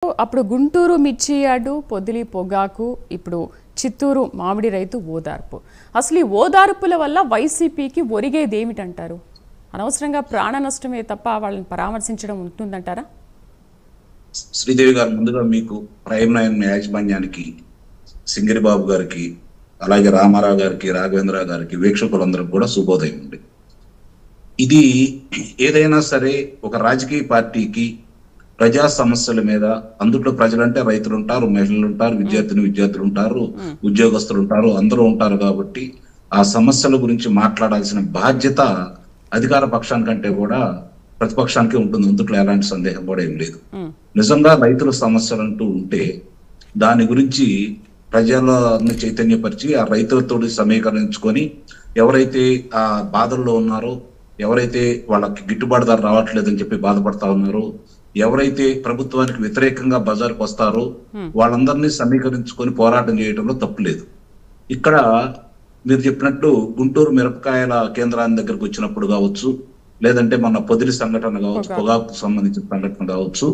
అప్పుడు గుంటూరు మిర్చి యార్డు, పొదిలి పొగాకు, ఇప్పుడు చిత్తూరు మామిడి రైతు ఓదార్పు. అసలు ఈ ఓదార్పుల వల్ల వైసీపీకి ఒరిగేది ఏమిటంటారు? అనవసరంగా ప్రాణ నష్టమే తప్ప వాళ్ళని పరామర్శించడం ఉంటుందంటారా? శ్రీదేవి గారు, ముందుగా మీకు ప్రైమ్ నైన్ యాజమాన్యానికి, సింగిరిబాబు గారికి, అలాగే రామారావు గారికి, రాఘవేంద్ర గారికి, వీక్షకులందరికీ కూడా శుభోదయం ఉంది. ఇది ఏదైనా సరే ఒక రాజకీయ పార్టీకి ప్రజా సమస్యల మీద, అందులో ప్రజలంటే రైతులు ఉంటారు, మహిళలు ఉంటారు, విద్యార్థులు ఉంటారు, ఉద్యోగస్తులు ఉంటారు, అందరూ ఉంటారు. కాబట్టి ఆ సమస్యల గురించి మాట్లాడాల్సిన బాధ్యత అధికార పక్షానికంటే కూడా ప్రతిపక్షానికి ఉంటుంది. అందులో ఎలాంటి సందేహం కూడా ఏం లేదు. నిజంగా రైతుల సమస్యలు అంటూ ఉంటే దాని గురించి ప్రజలను చైతన్యపరిచి ఆ రైతులతో సమీకరించుకొని ఎవరైతే ఆ బాధల్లో ఉన్నారో, ఎవరైతే వాళ్ళకి గిట్టుబాటు ధర రావట్లేదని చెప్పి బాధపడతా ఉన్నారో, ఎవరైతే ప్రభుత్వానికి వ్యతిరేకంగా బజార్కు వస్తారో వాళ్ళందరినీ సమీకరించుకొని పోరాటం చేయడంలో తప్పు లేదు. ఇక్కడ మీరు చెప్పినట్టు గుంటూరు మిరపకాయల కేంద్రాన్ని దగ్గరకు వచ్చినప్పుడు కావచ్చు, లేదంటే మన పొదిలి సంఘటన కావచ్చు, పొగాకు సంబంధించిన సంఘటన కావచ్చు,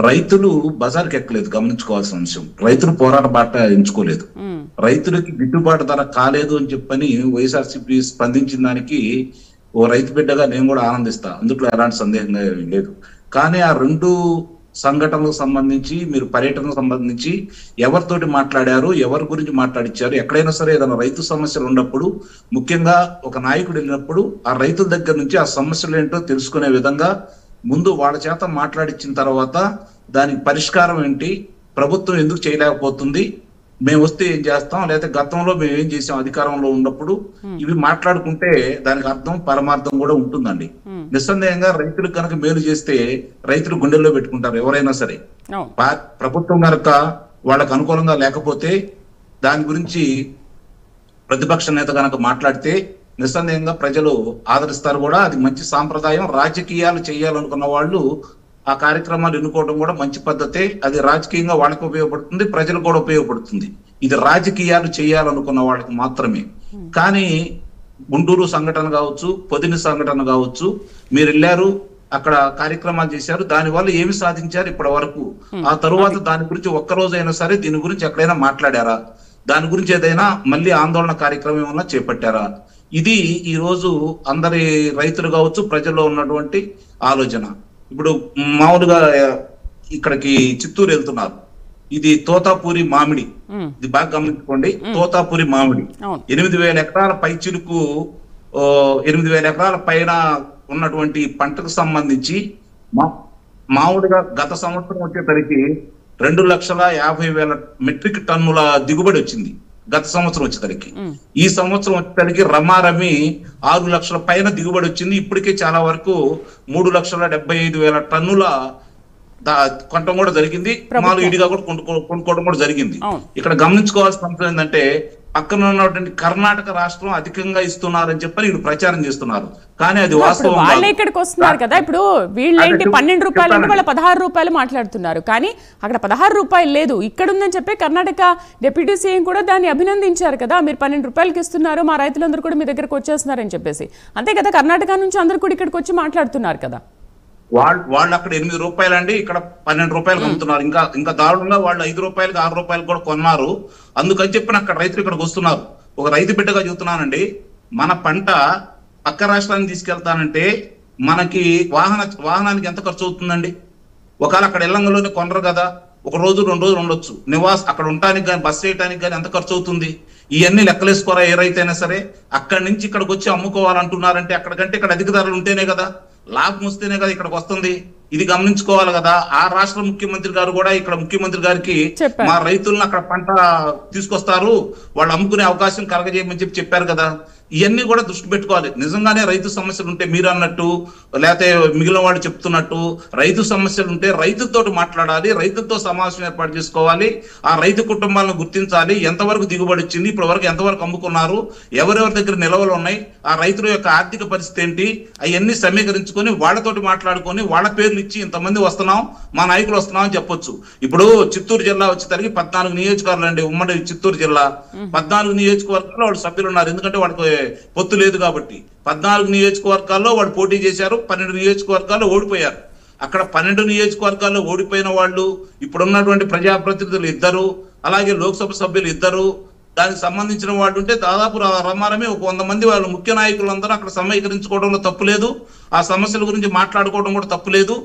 రైతులు బజార్కి ఎక్కలేదు. గమనించుకోవాల్సిన అంశం, రైతులు పోరాట బాట ఎంచుకోలేదు. రైతులకి గిట్టుబాటు ధర కాలేదు అని చెప్పని వైఎస్ఆర్సీపీ స్పందించిన దానికి ఓ రైతు బిడ్డగా నేను కూడా ఆనందిస్తా, అందులో ఎలాంటి సందేహం లేదు. కానీ ఆ రెండు సంఘటనలకు సంబంధించి, మీరు పర్యటనకు సంబంధించి ఎవరితోటి మాట్లాడారు, ఎవరి గురించి మాట్లాడిచ్చారు? ఎక్కడైనా సరే ఏదైనా రైతు సమస్యలు ఉన్నప్పుడు, ముఖ్యంగా ఒక నాయకుడు వెళ్ళినప్పుడు ఆ రైతుల దగ్గర నుంచి ఆ సమస్యలు ఏంటో తెలుసుకునే విధంగా ముందు వాళ్ళ చేత మాట్లాడిచ్చిన తర్వాత దానికి పరిష్కారం ఏంటి, ప్రభుత్వం ఎందుకు చేయలేకపోతుంది, మేము వస్తే ఏం చేస్తాం, లేకపోతే గతంలో మేము ఏం చేసాం అధికారంలో ఉన్నప్పుడు, ఇవి మాట్లాడుకుంటే దానికి అర్థం పరమార్థం కూడా ఉంటుందండి. నిస్సందేహంగా రైతులకు కనుక మేలు చేస్తే రైతులు గుండెల్లో పెట్టుకుంటారు ఎవరైనా సరే. ప్రభుత్వం కనుక వాళ్ళకు అనుకూలంగా లేకపోతే దాని గురించి ప్రతిపక్ష నేత కనుక మాట్లాడితే నిస్సందేహంగా ప్రజలు ఆదరిస్తారు కూడా. అది మంచి సాంప్రదాయం. రాజకీయాలు చేయాలనుకున్న వాళ్ళు ఆ కార్యక్రమాలు ఎన్నుకోవడం కూడా మంచి పద్ధతే. అది రాజకీయంగా వాళ్ళకి ఉపయోగపడుతుంది, ప్రజలకు కూడా ఉపయోగపడుతుంది. ఇది రాజకీయాలు చేయాలనుకున్న వాళ్ళకి మాత్రమే. కానీ గుంటూరు సంఘటన కావచ్చు, పొదిలి సంఘటన కావచ్చు, మీరు వెళ్ళారు, అక్కడ కార్యక్రమాలు చేశారు, దానివల్ల ఏమి సాధించారు ఇప్పటి వరకు? ఆ తరువాత దాని గురించి ఒక్కరోజైనా సరే దీని గురించి ఎక్కడైనా మాట్లాడారా? దాని గురించి ఏదైనా మళ్ళీ ఆందోళన కార్యక్రమం ఏమన్నా చేపట్టారా? ఇది ఈ రోజు అందరి రైతులు కావచ్చు, ప్రజల్లో ఉన్నటువంటి ఆలోచన. ఇప్పుడు మామూలుగా ఇక్కడికి చిత్తూరు వెళ్తున్నారు, ఇది తోతాపూరి మామిడి, ఇది బాగా గమనించుకోండి. తోతాపూరి మామిడి 8,000 ఎకరాల పై చిలుకు, 8,000 ఎకరాల పైన ఉన్నటువంటి పంటకు సంబంధించి మామూలుగా గత సంవత్సరం వచ్చేసరికి 2,50,000 మెట్రిక్ టన్నుల దిగుబడి వచ్చింది గత సంవత్సరం వచ్చేసరికి. ఈ సంవత్సరం వచ్చేసరికి రమారమి 6 లక్షల పైన దిగుబడి వచ్చింది. ఇప్పటికే చాలా వరకు 3,75,000 టన్నుల కొనడం కూడా జరిగింది. మామూలు ఇడిగా కూడా కొనుక్కోవడం కూడా జరిగింది. ఇక్కడ గమనించుకోవాల్సిన అంశం ఏంటంటే, పక్కన ఉన్నటువంటి కర్ణాటక రాష్ట్రం అధికంగా ఇస్తున్నారని చెప్పని వీళ్ళు ప్రచారం చేస్తున్నారు. కానీ అది వాస్తవం. వాళ్ళే ఇక్కడికి వస్తున్నారు కదా. ఇప్పుడు వీళ్ళేంటి 12 రూపాయలు అంటే వాళ్ళ 16 రూపాయలు మాట్లాడుతున్నారు. కానీ అక్కడ 16 రూపాయలు లేదు, ఇక్కడ ఉందని చెప్పి కర్ణాటక డిప్యూటీ సీఎం కూడా దాన్ని అభినందించారు కదా. మీరు 12 రూపాయలకి ఇస్తున్నారు, మా రైతులందరూ కూడా మీ దగ్గరకు వచ్చేస్తున్నారని చెప్పేసి. అంతే కదా, కర్ణాటక నుంచి అందరు కూడా ఇక్కడికి వచ్చి మాట్లాడుతున్నారు కదా. వాళ్ళు అక్కడ 8 రూపాయలు అండి, ఇక్కడ 12 రూపాయలు అమ్ముతున్నారు. ఇంకా దారుణంగా వాళ్ళు 5 రూపాయలకి 6 రూపాయలు కూడా కొన్నారు. అందుకని చెప్పిన అక్కడ రైతులు ఇక్కడికి వస్తున్నారు. ఒక రైతు బిడ్డగా చెబుతున్నానండి, మన పంట పక్క రాష్ట్రానికి తీసుకెళ్తానంటే మనకి వాహనానికి ఎంత ఖర్చు అవుతుందండి? ఒకవేళ అక్కడ ఎల్లంగలోనే కొనరు కదా, 1 రోజు 2 రోజులు ఉండొచ్చు. అక్కడ ఉండటానికి కానీ బస్సు వేయడానికి కానీ ఎంత ఖర్చు అవుతుంది? ఇవన్నీ లెక్కలేసుకోరా ఏ రైతైనా సరే. అక్కడి నుంచి ఇక్కడికి వచ్చి అమ్ముకోవాలంటున్నారంటే అక్కడికంటే ఇక్కడ అధిక ధరలు ఉంటేనే కదా, లాభం వస్తేనే కదా ఇక్కడికి వస్తుంది. ఇది గమనించుకోవాలి కదా. ఆ రాష్ట్ర ముఖ్యమంత్రి గారు కూడా ఇక్కడ ముఖ్యమంత్రి గారికి మా రైతులను అక్కడ పంట తీసుకొస్తారు, వాళ్ళు అమ్ముకునే అవకాశం కలగజేయమని చెప్పారు కదా. ఇవన్నీ కూడా దృష్టి పెట్టుకోవాలి. నిజంగానే రైతు సమస్యలు ఉంటే మీరు అన్నట్టు, లేకపోతే మిగిలిన వాళ్ళు చెప్తున్నట్టు రైతు సమస్యలు ఉంటే రైతులతో మాట్లాడాలి, రైతులతో సమావేశం ఏర్పాటు చేసుకోవాలి, ఆ రైతు కుటుంబాలను గుర్తించాలి. ఎంతవరకు దిగుబడి వచ్చింది, ఇప్పటి వరకు ఎంతవరకు అమ్ముకున్నారు, ఎవరెవరి దగ్గర నిల్వలు ఉన్నాయి, ఆ రైతుల యొక్క ఆర్థిక పరిస్థితి ఏంటి, అవన్నీ సమీకరించుకొని వాళ్ళతోటి మాట్లాడుకొని వాళ్ళ పేర్లు ఇచ్చి ఇంతమంది వస్తున్నాం, మా నాయకులు వస్తున్నాం అని చెప్పొచ్చు. ఇప్పుడు చిత్తూరు జిల్లా వచ్చేసరికి 14 నియోజకవర్గాలు అండి, ఉమ్మడి చిత్తూరు జిల్లా 14 నియోజకవర్గాల్లో వాళ్ళు సభ్యులు ఉన్నారు. ఎందుకంటే వాళ్ళకి పొత్తు లేదు కాబట్టి 14 నియోజకవర్గాల్లో వాళ్ళు పోటీ చేశారు, 12 నియోజకవర్గాల్లో ఓడిపోయారు. అక్కడ 12 నియోజకవర్గాల్లో ఓడిపోయిన వాళ్ళు, ఇప్పుడున్నటువంటి ప్రజాప్రతినిధులు 2, అలాగే లోక్సభ సభ్యులు 2, దానికి సంబంధించిన వాళ్ళు ఉంటే దాదాపు రమారమే ఒక 100 మంది వాళ్ళు ముఖ్య నాయకులందరూ అక్కడ సమీకరించుకోవడంలో తప్పు లేదు. ఆ సమస్యల గురించి మాట్లాడుకోవడం కూడా తప్పు లేదు.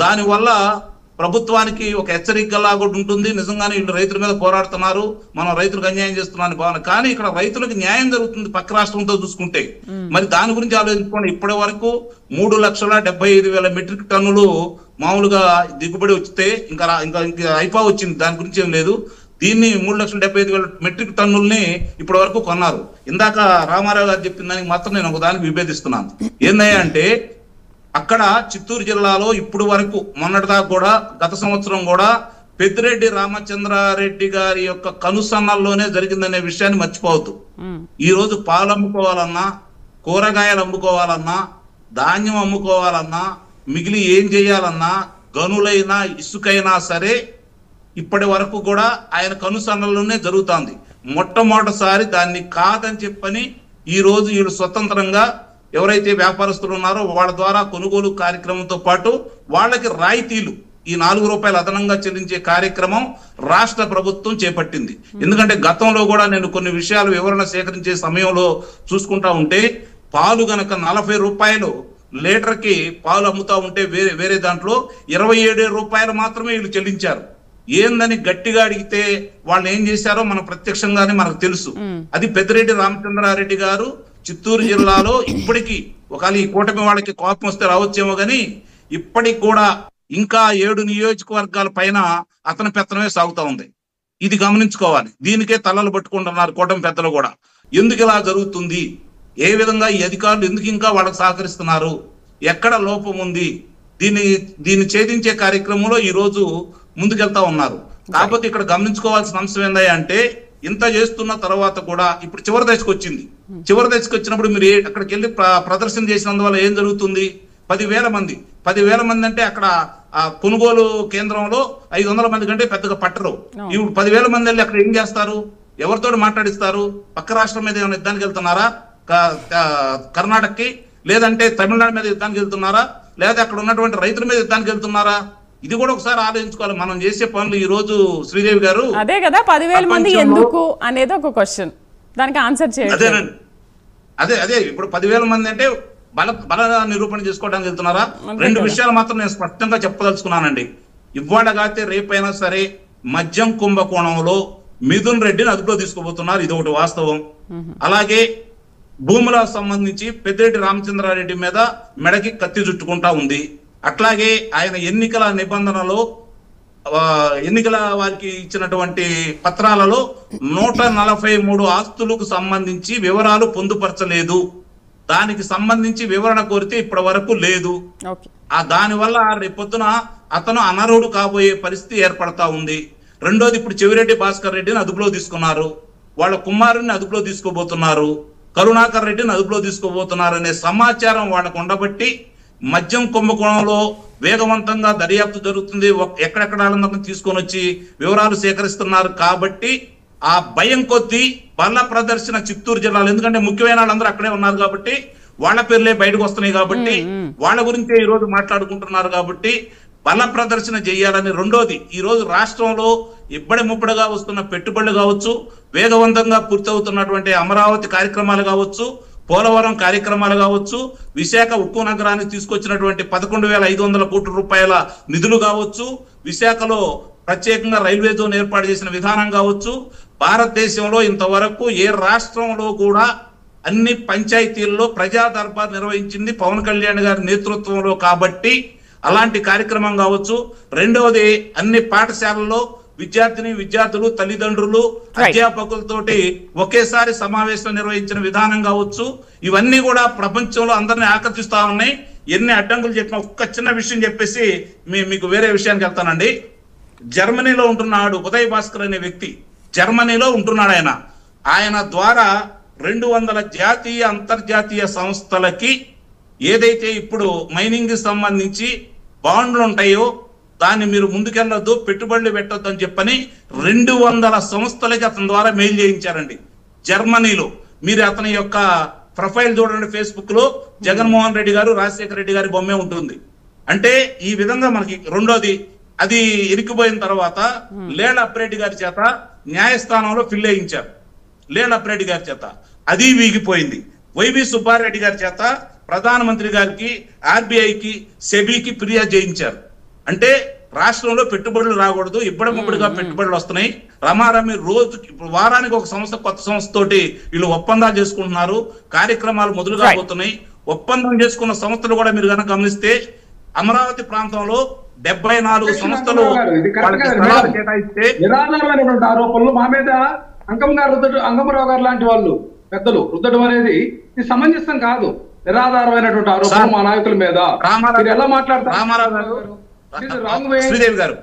దానివల్ల ప్రభుత్వానికి ఒక హెచ్చరికలా కూడా ఉంటుంది. నిజంగానే వీళ్ళు రైతుల మీద పోరాడుతున్నారు, మనం రైతులకు అన్యాయం చేస్తున్నామని భావన. కానీ ఇక్కడ రైతులకు న్యాయం జరుగుతుంది పక్క రాష్ట్రంతో చూసుకుంటే. మరి దాని గురించి ఆలోచించుకోండి. ఇప్పటి వరకు 3,75,000 మెట్రిక్ టన్నులు మామూలుగా దిగుబడి వస్తే ఇంకా అయిపో వచ్చింది, దాని గురించి ఏం లేదు. దీన్ని 3,75,000 మెట్రిక్ టన్నుల్ని ఇప్పటి వరకు కొన్నారు. ఇందాక రామారావు గారు చెప్పిన దానికి మాత్రం నేను ఒక దానికి విభేదిస్తున్నాను. ఏందయ్యా అంటే అక్కడ చిత్తూరు జిల్లాలో ఇప్పుడు వరకు మొన్నటిదాకా కూడా గత సంవత్సరం కూడా పెద్దిరెడ్డి రామచంద్రారెడ్డి గారి యొక్క కనుసన్నల్లోనే జరిగిందనే విషయాన్ని మర్చిపోవద్దు. ఈ రోజు పాలు అమ్ముకోవాలన్నా, కూరగాయలు అమ్ముకోవాలన్నా, ధాన్యం అమ్ముకోవాలన్నా, మిగిలి ఏం చేయాలన్నా, గనులైనా ఇసుకైనా సరే ఇప్పటి వరకు కూడా ఆయన కనుసన్నల్లోనే జరుగుతుంది. మొట్టమొదటిసారి దాన్ని కాదని చెప్పని ఈ రోజు వీళ్ళు స్వతంత్రంగా ఎవరైతే వ్యాపారస్తులు ఉన్నారో వాళ్ళ ద్వారా కొనుగోలు కార్యక్రమంతో పాటు వాళ్ళకి రాయితీలు ఈ 4 రూపాయలు అదనంగా చెల్లించే కార్యక్రమం రాష్ట్ర ప్రభుత్వం చేపట్టింది. ఎందుకంటే గతంలో కూడా నేను కొన్ని విషయాలు వివరణ సేకరించే సమయంలో చూసుకుంటా ఉంటే పాలు గనక 40 రూపాయలు లీటర్కి పాలు అమ్ముతా ఉంటే వేరే దాంట్లో 27 రూపాయలు మాత్రమే వీళ్ళు చెల్లించారు. ఏందని గట్టిగా అడిగితే వాళ్ళు ఏం చేశారో మన ప్రత్యక్షంగానే మనకు తెలుసు. అది పెద్దిరెడ్డి రామచంద్రారెడ్డి గారు చిత్తూరు జిల్లాలో ఇప్పటికీ ఒకవేళ ఈ కూటమి వాళ్ళకి కోపం వస్తే రావచ్చేమో కానీ ఇప్పటికి కూడా ఇంకా 7 నియోజకవర్గాల పైన అతని పెత్తనమే సాగుతా ఉంది. ఇది గమనించుకోవాలి. దీనికే తలలు పట్టుకుంటున్నారు కూటమి పెద్దలు కూడా. ఎందుకు ఇలా జరుగుతుంది, ఏ విధంగా ఈ అధికారులు ఎందుకు ఇంకా వాళ్ళకి సహకరిస్తున్నారు, ఎక్కడ లోపం ఉంది, దీన్ని ఛేదించే కార్యక్రమంలో ఈ రోజు ముందుకెళ్తా ఉన్నారు. కాకపోతే ఇక్కడ గమనించుకోవాల్సిన అంశం ఏందయ్యా అంటే ఇంత చేస్తున్న తర్వాత కూడా ఇప్పుడు చివరి దశకు వచ్చింది. చివరి దశకు వచ్చినప్పుడు మీరు అక్కడికి వెళ్ళి ప్రదర్శన చేసినందువల్ల ఏం జరుగుతుంది? 10,000 మంది. 10,000 మంది అంటే అక్కడ ఆ కొనుగోలు కేంద్రంలో 500 మంది కంటే పెద్దగా పట్టరు. ఇప్పుడు 10,000 మంది వెళ్ళి అక్కడ ఏం చేస్తారు? ఎవరితో మాట్లాడిస్తారు? పక్క రాష్ట్రం మీద ఏమైనా యుద్ధానికి వెళ్తున్నారా? కర్ణాటకకి, లేదంటే తమిళనాడు మీద యుద్ధానికి వెళ్తున్నారా? లేదా అక్కడ ఉన్నటువంటి రైతుల మీద యుద్ధానికి వెళ్తున్నారా? ఇది కూడా ఒకసారి ఆలోచించుకోవాలి. మనం చేసే పనులు ఈ రోజు శ్రీదేవి గారు అదే కదా 10,000 మంది ఎందుకు అనేది ఒక క్వశ్చన్, దానికి ఆన్సర్ చేయండి. అదేనండి, అదే ఇప్పుడు 10,000 మంది అంటే బల నిరూపణ చేసుకోవడానికి వెళ్తున్నారా? 2 విషయాలు మాత్రం నేను స్పష్టంగా చెప్పదలుచుకున్నానండి. ఇవాళగాతే రేపైనా సరే మద్యం కుంభకోణంలో మిథున్ రెడ్డిని అదుపులో తీసుకోబోతున్నారు, ఇది ఒకటి వాస్తవం. అలాగే భూములకు సంబంధించి పెద్దిరెడ్డి రామచంద్రారెడ్డి మీద మెడకి కత్తి చుట్టుకుంటా ఉంది. అట్లాగే ఆయన ఎన్నికల నిబంధనలో ఎన్నికల వారికి ఇచ్చినటువంటి పత్రాలలో 143 ఆస్తులకు సంబంధించి వివరాలు పొందుపరచలేదు. దానికి సంబంధించి వివరణ కోరితే ఇప్పటి వరకు లేదు. దానివల్ల రేపొద్దున అతను అనర్హుడు కాబోయే పరిస్థితి ఏర్పడతా ఉంది. రెండోది, ఇప్పుడు చెవిరెడ్డి భాస్కర్ రెడ్డిని అదుపులో తీసుకున్నారు, వాళ్ళ కుమారుడిని అదుపులో తీసుకోబోతున్నారు, కరుణాకర్ రెడ్డిని అదుపులో తీసుకోబోతున్నారు అనే సమాచారం వాళ్ళకు ఉండబట్టి మద్యం కుంభకోణంలో వేగవంతంగా దర్యాప్తు జరుగుతుంది. ఎక్కడెక్కడ వాళ్ళందరినీ తీసుకొని వచ్చి వివరాలు సేకరిస్తున్నారు. కాబట్టి ఆ భయం కొద్దీ బల్ల ప్రదర్శన చిత్తూరు జిల్లాలో, ఎందుకంటే ముఖ్యమైన వాళ్ళందరూ అక్కడే ఉన్నారు కాబట్టి వాళ్ళ పేర్లే బయటకు వస్తున్నాయి కాబట్టి వాళ్ళ గురించే ఈ రోజు మాట్లాడుకుంటున్నారు కాబట్టి బల ప్రదర్శన చేయాలని. రెండోది, ఈ రోజు రాష్ట్రంలో ఇబ్బడి ముబ్బడిగా వస్తున్న పెట్టుబడులు కావచ్చు, వేగవంతంగా పూర్తవుతున్నటువంటి అమరావతి కార్యక్రమాలు కావచ్చు, పోలవరం కార్యక్రమాలు కావచ్చు, విశాఖ ఉక్కు నగరాన్ని తీసుకొచ్చినటువంటి 11,500 కోట్ల రూపాయల నిధులు కావచ్చు, విశాఖలో ప్రత్యేకంగా రైల్వే జోన్ ఏర్పాటు చేసిన విధానం కావచ్చు, భారతదేశంలో ఇంతవరకు ఏ రాష్ట్రంలో కూడా అన్ని పంచాయతీల్లో ప్రజా దర్బార్ నిర్వహించింది పవన్ కళ్యాణ్ గారి నేతృత్వంలో కాబట్టి అలాంటి కార్యక్రమం కావచ్చు. రెండవది, అన్ని పాఠశాలల్లో విద్యార్థులు, తల్లిదండ్రులు, అధ్యాపకులతోటి ఒకేసారి సమావేశం నిర్వహించిన విధానం కావచ్చు. ఇవన్నీ కూడా ప్రపంచంలో అందరినీ ఆకర్షిస్తా ఉన్నాయి. ఎన్ని అడ్డంకులు చెప్పినా ఒక్క చిన్న విషయం చెప్పేసి మీకు వేరే విషయానికి వెళ్తానండి. జర్మనీలో ఉంటున్నాడు ఉదయ్ భాస్కర్ అనే వ్యక్తి, జర్మనీలో ఉంటున్నాడు. ఆయన ద్వారా 200 జాతీయ అంతర్జాతీయ సంస్థలకి ఏదైతే ఇప్పుడు మైనింగ్ కి సంబంధించి బాండ్లు ఉంటాయో దాన్ని మీరు ముందుకెళ్ళొద్దు, పెట్టుబడులు పెట్టొద్దు అని చెప్పని 200 సంస్థలకి అతని ద్వారా మెయిల్ చేయించారండి జర్మనీలో. మీరు అతని యొక్క ప్రొఫైల్ చూడండి, ఫేస్బుక్ లో జగన్మోహన్ రెడ్డి గారు, రాజశేఖర రెడ్డి గారి బొమ్మే ఉంటుంది. అంటే ఈ విధంగా మనకి రెండోది అది ఇరికిపోయిన తర్వాత లేళ్ల అప్రెడ్డి గారి చేత న్యాయస్థానంలో ఫిల్ వేయించారు. లేళ్ల అప్రెడ్డి గారి చేత అది వీగిపోయింది. వైవి సుబ్బారెడ్డి గారి చేత ప్రధానమంత్రి గారికి, ఆర్బీఐకి, సెబీకి ఫిర్యాదు చేయించారు. అంటే రాష్ట్రంలో పెట్టుబడులు రాకూడదు, ఇబ్బడిముబ్బడిగా పెట్టుబడులు వస్తున్నాయి, రమారమి రోజు వారానికి ఒక సంస్థ కొత్త సంస్థ తోటి వీళ్ళు ఒప్పందాలు చేసుకుంటున్నారు, కార్యక్రమాలు మొదలు కాబోతున్నాయి. ఒప్పందం చేసుకున్న సంస్థలు కూడా మీరు కనుక గమనిస్తే అమరావతి ప్రాంతంలో 74 సంస్థలు కేటాయిస్తే నిరాధారమైనటువంటి ఆరోపణలు మా మీద అంగమరావు గారు లాంటి వాళ్ళు పెద్దలు రుద్దడం అనేది ఇది సమంజసం కాదు. నిరాధారమైనటువంటి ఆరోపణలు మా నాయకుల మీద ఎలా మాట్లాడతారు? రామారావు గారు, శ్రీదేవి గారు